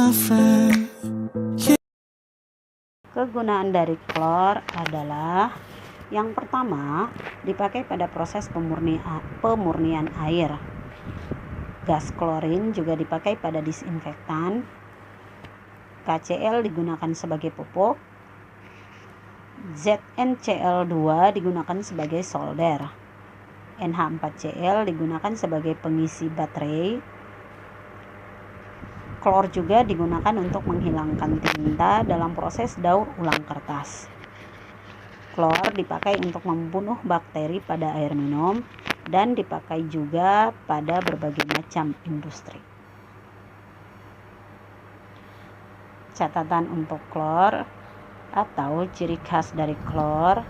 FM. Kegunaan dari klor adalah yang pertama, dipakai pada proses pemurnian air. Gas klorin juga dipakai pada disinfektan. KCl digunakan sebagai pupuk. ZnCl2 digunakan sebagai solder. NH4Cl digunakan sebagai pengisi baterai. Klor juga digunakan untuk menghilangkan tinta dalam proses daur ulang kertas. Klor dipakai untuk membunuh bakteri pada air minum dan dipakai juga pada berbagai macam industri. Catatan untuk klor atau ciri khas dari klor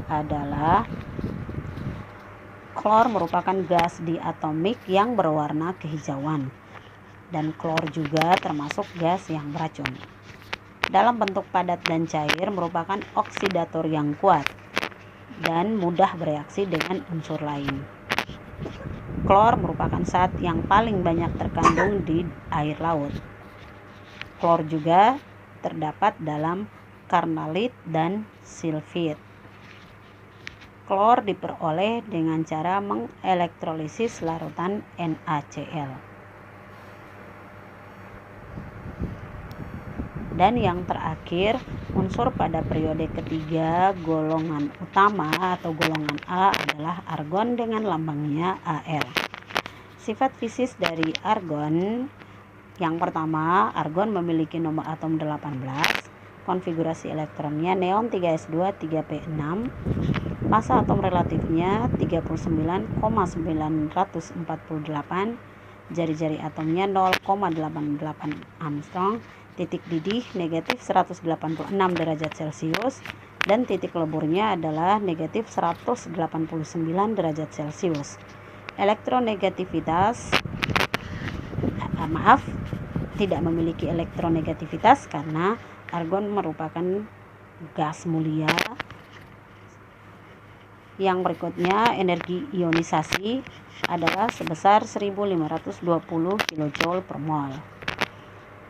adalah klor merupakan gas diatomik yang berwarna kehijauan. Dan klor juga termasuk gas yang beracun. Dalam bentuk padat dan cair merupakan oksidator yang kuat dan mudah bereaksi dengan unsur lain. Klor merupakan zat yang paling banyak terkandung di air laut. Klor juga terdapat dalam karnalit dan silfit. Klor diperoleh dengan cara mengelektrolisis larutan NaCl. Dan yang terakhir, unsur pada periode ketiga golongan utama atau golongan A adalah argon dengan lambangnya Ar. Sifat fisis dari argon, yang pertama, argon memiliki nomor atom 18, konfigurasi elektronnya neon 3s2 3p6, massa atom relatifnya 39,948, jari-jari atomnya 0,88 Armstrong, titik didih negatif 186 derajat Celcius, dan titik leburnya adalah negatif 189 derajat Celcius. Elektronegativitas tidak memiliki elektronegativitas karena argon merupakan gas mulia. Yang berikutnya, energi ionisasi adalah sebesar 1520 kJ per mol.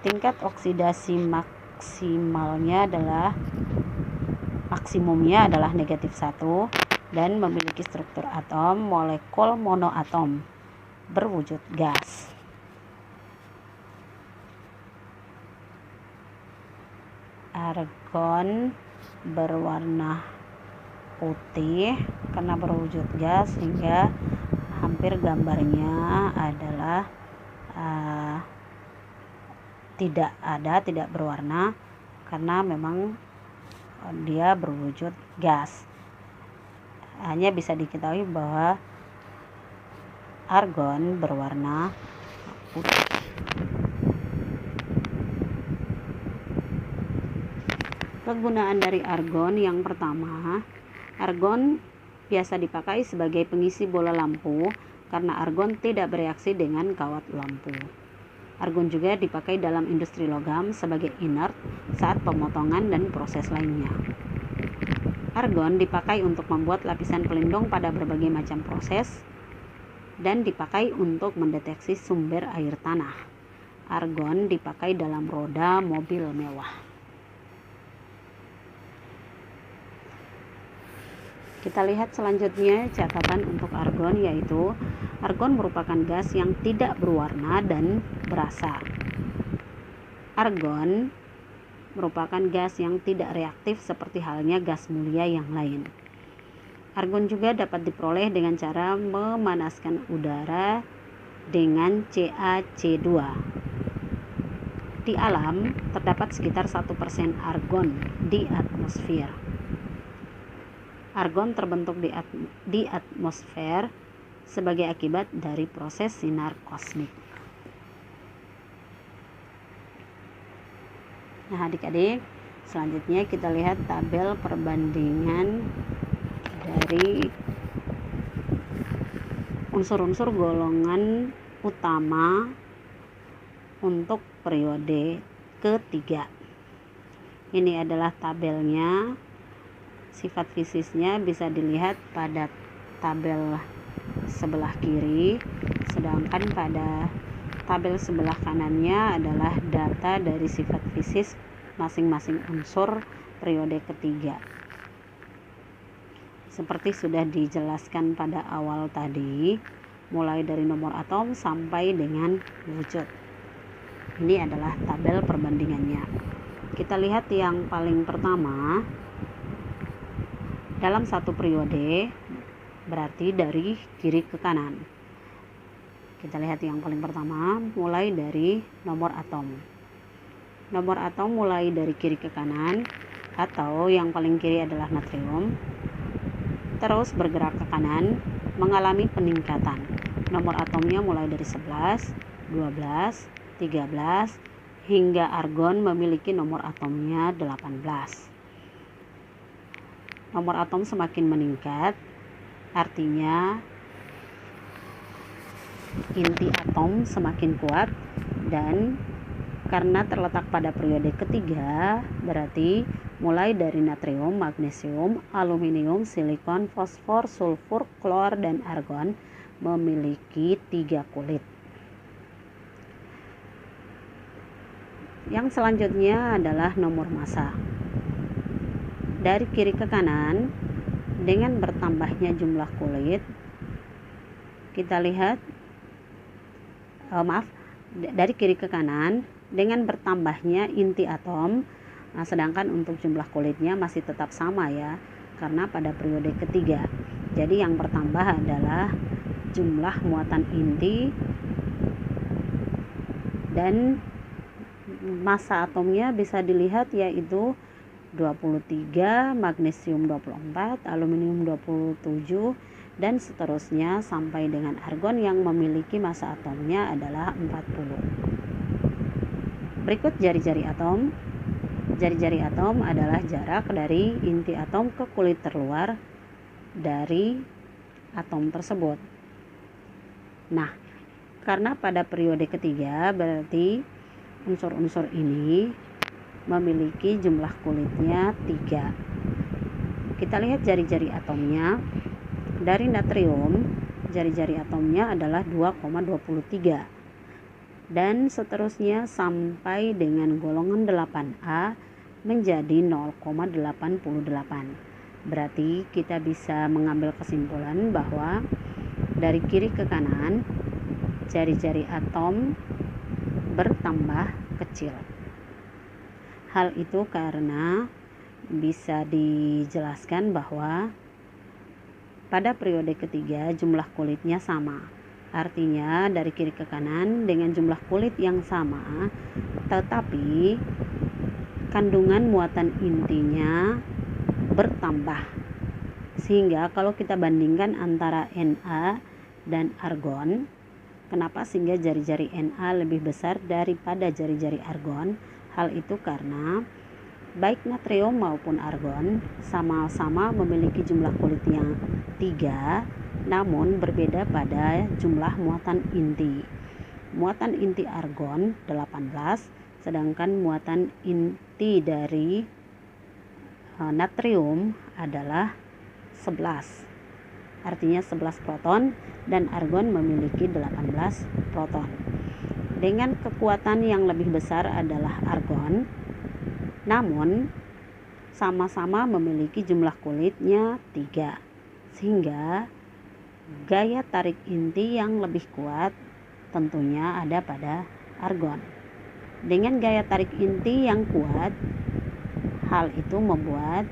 Tingkat oksidasi maksimumnya adalah negatif 1 dan memiliki struktur atom molekul monoatom berwujud gas. Argon berwarna putih karena berwujud gas, sehingga hampir gambarnya adalah tidak berwarna karena memang dia berwujud gas. Hanya bisa diketahui bahwa argon berwarna putih. Kegunaan dari argon yang pertama, argon biasa dipakai sebagai pengisi bola lampu karena argon tidak bereaksi dengan kawat lampu. Argon juga dipakai dalam industri logam sebagai inert saat pemotongan dan proses lainnya. Argon dipakai untuk membuat lapisan pelindung pada berbagai macam proses dan dipakai untuk mendeteksi sumber air tanah. Argon dipakai dalam roda mobil mewah. Kita lihat selanjutnya catatan untuk argon, yaitu argon merupakan gas yang tidak berwarna dan berasa. Argon merupakan gas yang tidak reaktif seperti halnya gas mulia yang lain. Argon juga dapat diperoleh dengan cara memanaskan udara dengan CaC2. Di alam terdapat sekitar 1% argon di atmosfer. Argon terbentuk di atmosfer sebagai akibat dari proses sinar kosmik. Nah, adik-adik, selanjutnya kita lihat tabel perbandingan dari unsur-unsur golongan utama untuk periode ketiga. Ini adalah tabelnya. Sifat fisisnya bisa dilihat pada tabel sebelah kiri, sedangkan pada tabel sebelah kanannya adalah data dari sifat fisik masing-masing unsur periode ketiga. Seperti sudah dijelaskan pada awal tadi, mulai dari nomor atom sampai dengan wujud. Ini adalah tabel perbandingannya. Kita lihat yang paling pertama, dalam satu periode berarti dari kiri ke kanan. Kita lihat yang paling pertama, mulai dari nomor atom. Nomor atom mulai dari kiri ke kanan, atau yang paling kiri adalah natrium, terus bergerak ke kanan, mengalami peningkatan. Nomor atomnya mulai dari 11, 12, 13, hingga argon memiliki nomor atomnya 18. Nomor atom semakin meningkat, artinya inti atom semakin kuat, dan karena terletak pada periode ketiga, berarti mulai dari natrium, magnesium, aluminium, silikon, fosfor, sulfur, klor, dan argon memiliki 3 kulit. Yang selanjutnya adalah nomor massa. Dari kiri ke kanan, dengan bertambahnya jumlah kulit, kita lihat, dari kiri ke kanan, dengan bertambahnya inti atom, sedangkan untuk jumlah kulitnya masih tetap sama ya, karena pada periode ketiga. Jadi yang bertambah adalah jumlah muatan inti dan massa atomnya bisa dilihat, yaitu 23, magnesium 24, aluminium 27, dan seterusnya sampai dengan argon yang memiliki massa atomnya adalah 40. Berikut jari-jari atom. Jari-jari atom adalah jarak dari inti atom ke kulit terluar dari atom tersebut. Nah, karena pada periode ketiga berarti unsur-unsur ini memiliki jumlah kulitnya 3. Kita lihat jari-jari atomnya. Dari natrium, jari-jari atomnya adalah 2,23. Dan seterusnya sampai dengan golongan 8A menjadi 0,88. Berarti kita bisa mengambil kesimpulan bahwa dari kiri ke kanan, jari-jari atom bertambah kecil. Hal itu karena bisa dijelaskan bahwa pada periode ketiga jumlah kulitnya sama. Artinya dari kiri ke kanan dengan jumlah kulit yang sama, tetapi kandungan muatan intinya bertambah. Sehingga kalau kita bandingkan antara Na dan argon, kenapa sehingga jari-jari Na lebih besar daripada jari-jari argon? Hal itu karena baik natrium maupun argon sama-sama memiliki jumlah kulit yang 3, namun berbeda pada jumlah muatan inti. Muatan inti argon 18, sedangkan muatan inti dari natrium adalah 11. Artinya 11 proton, dan argon memiliki 18 proton. Dengan kekuatan yang lebih besar adalah argon, namun sama-sama memiliki jumlah kulitnya 3, sehingga gaya tarik inti yang lebih kuat tentunya ada pada argon. Dengan gaya tarik inti yang kuat, hal itu membuat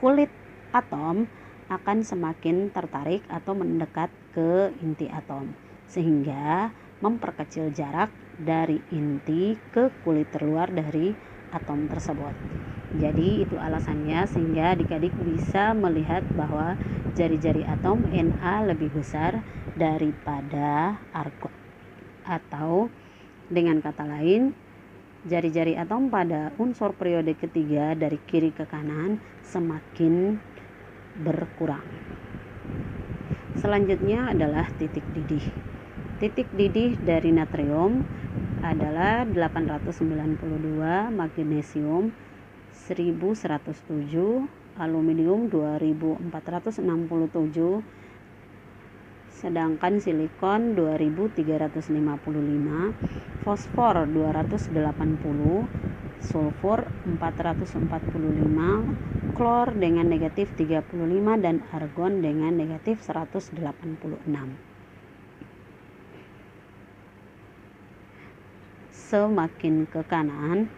kulit atom akan semakin tertarik atau mendekat ke inti atom, sehingga memperkecil jarak dari inti ke kulit terluar dari atom tersebut. Jadi itu alasannya sehingga adik-adik bisa melihat bahwa jari-jari atom Na lebih besar daripada argon. Atau dengan kata lain, jari-jari atom pada unsur periode ketiga dari kiri ke kanan semakin berkurang. Selanjutnya adalah titik didih. Titik didih dari natrium adalah 892, magnesium 1107, aluminium 2467, sedangkan silikon 2355, fosfor 280, sulfur 445, klor dengan negatif 35, dan argon dengan negatif 186. Semakin ke kanan,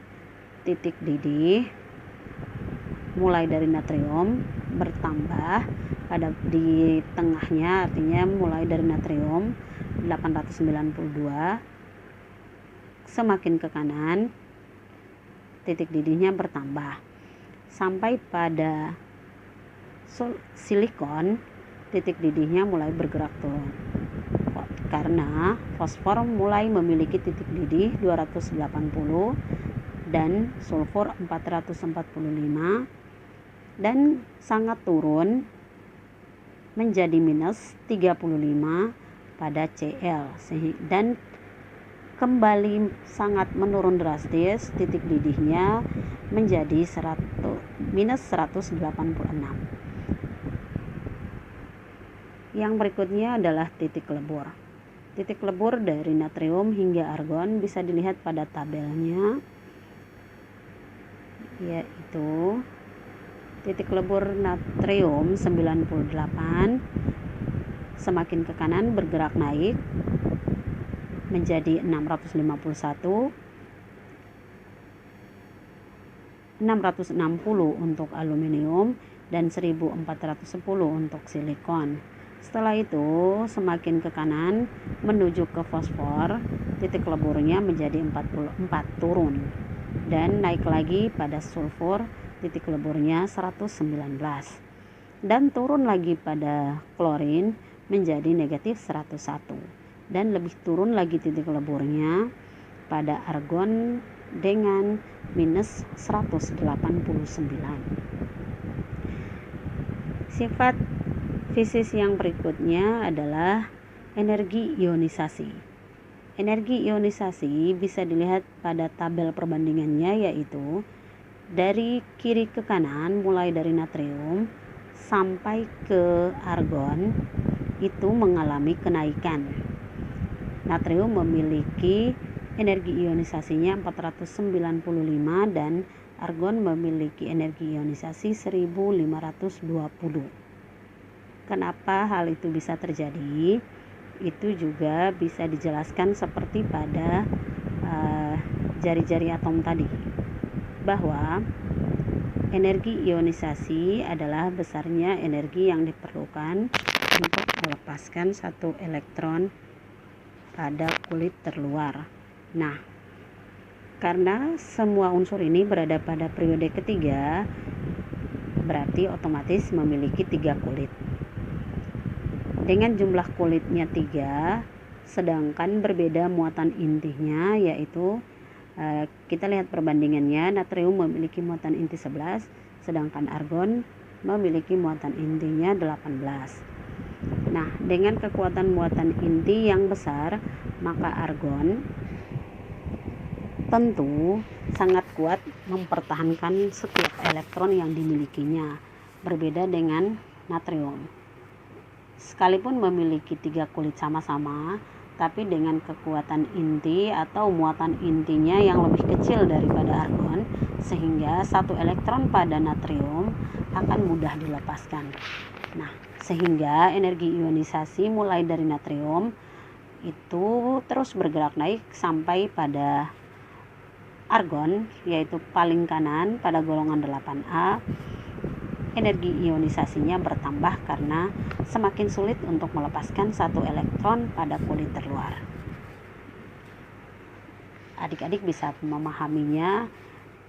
titik didih mulai dari natrium bertambah di tengahnya, artinya mulai dari natrium 892. Semakin ke kanan, titik didihnya bertambah sampai pada silikon, titik didihnya mulai bergerak turun karena fosfor mulai memiliki titik didih 280 dan sulfur 445, dan sangat turun menjadi minus 35 pada Cl, dan kembali sangat menurun drastis, titik didihnya menjadi minus 186. Yang berikutnya adalah titik lebur. Titik lebur dari natrium hingga argon bisa dilihat pada tabelnya, yaitu titik lebur natrium 98, semakin ke kanan bergerak naik menjadi 651, 660 untuk aluminium, dan 1410 untuk silikon. Setelah itu semakin ke kanan menuju ke fosfor, titik leburnya menjadi 44, turun, dan naik lagi pada sulfur, titik leburnya 119, dan turun lagi pada klorin menjadi negatif 101, dan lebih turun lagi titik leburnya pada argon dengan minus 189. Sifat fisis yang berikutnya adalah energi ionisasi. Energi ionisasi bisa dilihat pada tabel perbandingannya, yaitu dari kiri ke kanan mulai dari natrium sampai ke argon itu mengalami kenaikan. Natrium memiliki energi ionisasinya 495 dan argon memiliki energi ionisasi 1520. Kenapa hal itu bisa terjadi? Itu juga bisa dijelaskan seperti pada jari-jari atom tadi, bahwa energi ionisasi adalah besarnya energi yang diperlukan untuk melepaskan satu elektron pada kulit terluar. Nah, karena semua unsur ini berada pada periode ketiga, berarti otomatis memiliki 3 kulit. Dengan jumlah kulitnya 3, sedangkan berbeda muatan intinya, yaitu kita lihat perbandingannya, natrium memiliki muatan inti 11, sedangkan argon memiliki muatan intinya 18. Nah, dengan kekuatan muatan inti yang besar, maka argon tentu sangat kuat mempertahankan setiap elektron yang dimilikinya, berbeda dengan natrium. Sekalipun memiliki 3 kulit sama-sama, tapi dengan kekuatan inti atau muatan intinya yang lebih kecil daripada argon, sehingga satu elektron pada natrium akan mudah dilepaskan. Nah, sehingga energi ionisasi mulai dari natrium itu terus bergerak naik sampai pada argon, yaitu paling kanan pada golongan 8A. Energi ionisasinya bertambah karena semakin sulit untuk melepaskan satu elektron pada kulit terluar. Adik-adik bisa memahaminya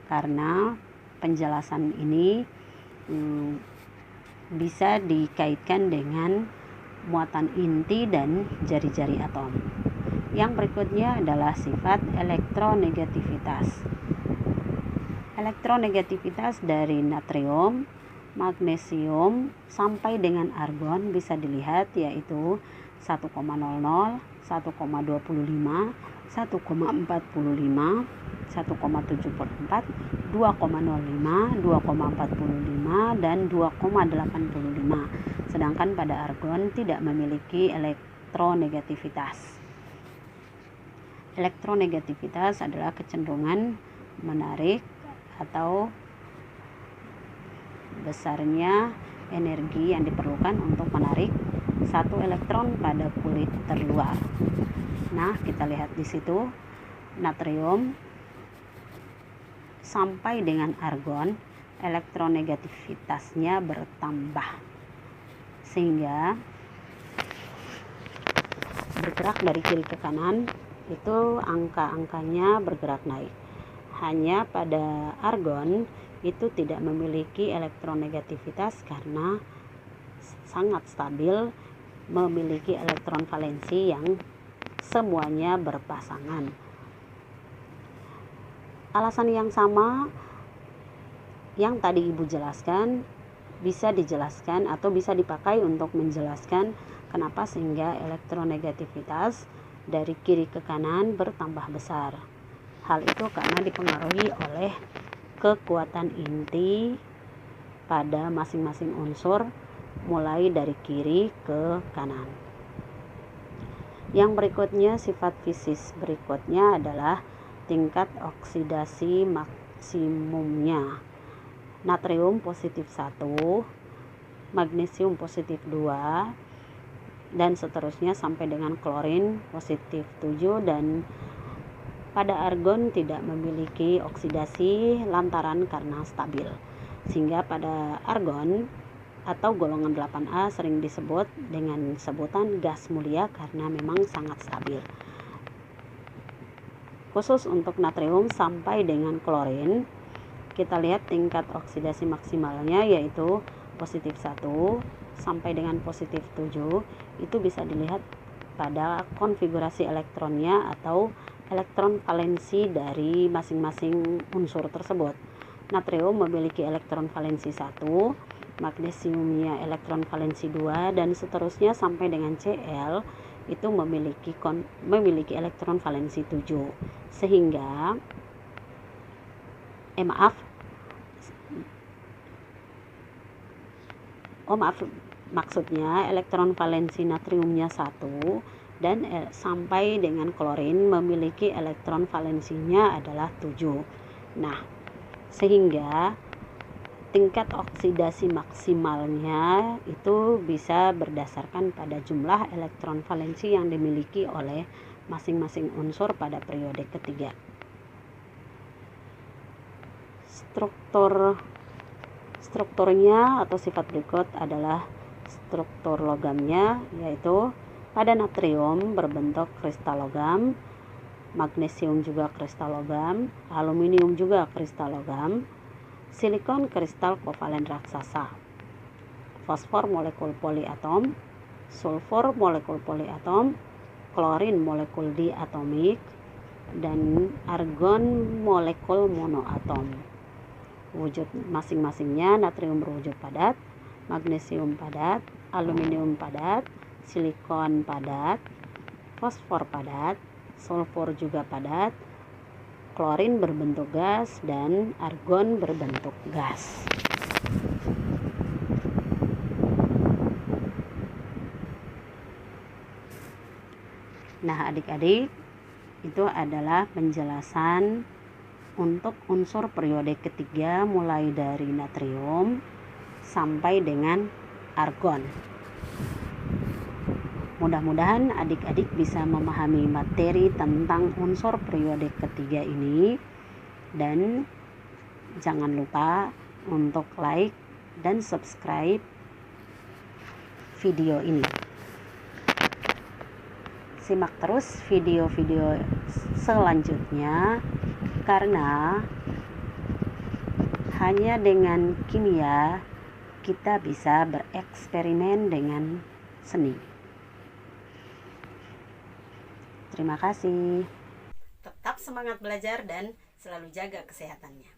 karena penjelasan ini bisa dikaitkan dengan muatan inti dan jari-jari atom. Yang berikutnya adalah sifat elektronegativitas. Elektronegativitas dari natrium, magnesium sampai dengan argon bisa dilihat, yaitu 1,00, 1,25, 1,45, 1,74, 2,05, 2,45, dan 2,85. sedangkan pada argon tidak memiliki elektronegativitas. Elektronegativitas adalah kecenderungan menarik atau besarnya energi yang diperlukan untuk menarik satu elektron pada kulit terluar. Nah, kita lihat di situ natrium sampai dengan argon elektronegativitasnya bertambah sehingga bergerak dari kiri ke kanan itu angka-angkanya bergerak naik. Hanya pada argon itu tidak memiliki elektronegativitas karena sangat stabil, memiliki elektron valensi yang semuanya berpasangan. Alasan yang sama yang tadi Ibu jelaskan bisa dijelaskan atau bisa dipakai untuk menjelaskan kenapa sehingga elektronegativitas dari kiri ke kanan bertambah besar. Hal itu karena dipengaruhi oleh kekuatan inti pada masing-masing unsur mulai dari kiri ke kanan. Yang berikutnya, sifat fisis berikutnya adalah tingkat oksidasi maksimumnya. Natrium positif 1, magnesium positif 2, dan seterusnya sampai dengan klorin positif 7, dan pada argon tidak memiliki oksidasi lantaran karena stabil. Sehingga pada argon atau golongan 8A sering disebut dengan sebutan gas mulia karena memang sangat stabil. Khusus untuk natrium sampai dengan klorin, kita lihat tingkat oksidasi maksimalnya yaitu positif 1 sampai dengan positif 7. Itu bisa dilihat pada konfigurasi elektronnya atau elektron valensi dari masing-masing unsur tersebut. Natrium memiliki elektron valensi 1, magnesiumnya elektron valensi 2, dan seterusnya sampai dengan Cl itu memiliki elektron valensi 7. Sehingga maksudnya elektron valensi natriumnya 1 dan sampai dengan klorin memiliki elektron valensinya adalah 7. Nah, sehingga tingkat oksidasi maksimalnya itu bisa berdasarkan pada jumlah elektron valensi yang dimiliki oleh masing-masing unsur pada periode ketiga. Strukturnya atau sifat berikut adalah struktur logamnya, yaitu pada natrium berbentuk kristal logam, magnesium juga kristal logam, aluminium juga kristal logam, silikon kristal kovalen raksasa, fosfor molekul poliatom, sulfur molekul poliatom, klorin molekul diatomik, dan argon molekul monoatom. Wujud masing-masingnya, natrium berwujud padat, magnesium padat, aluminium padat, silikon padat, fosfor padat, sulfur juga padat, klorin berbentuk gas, dan argon berbentuk gas. Nah, adik-adik, itu adalah penjelasan untuk unsur periode ketiga mulai dari natrium sampai dengan argon. Mudah-mudahan adik-adik bisa memahami materi tentang unsur periode ketiga ini, dan jangan lupa untuk like dan subscribe video ini. Simak terus video-video selanjutnya karena hanya dengan kimia kita bisa bereksperimen dengan seni. Terima kasih. Tetap semangat belajar dan selalu jaga kesehatannya.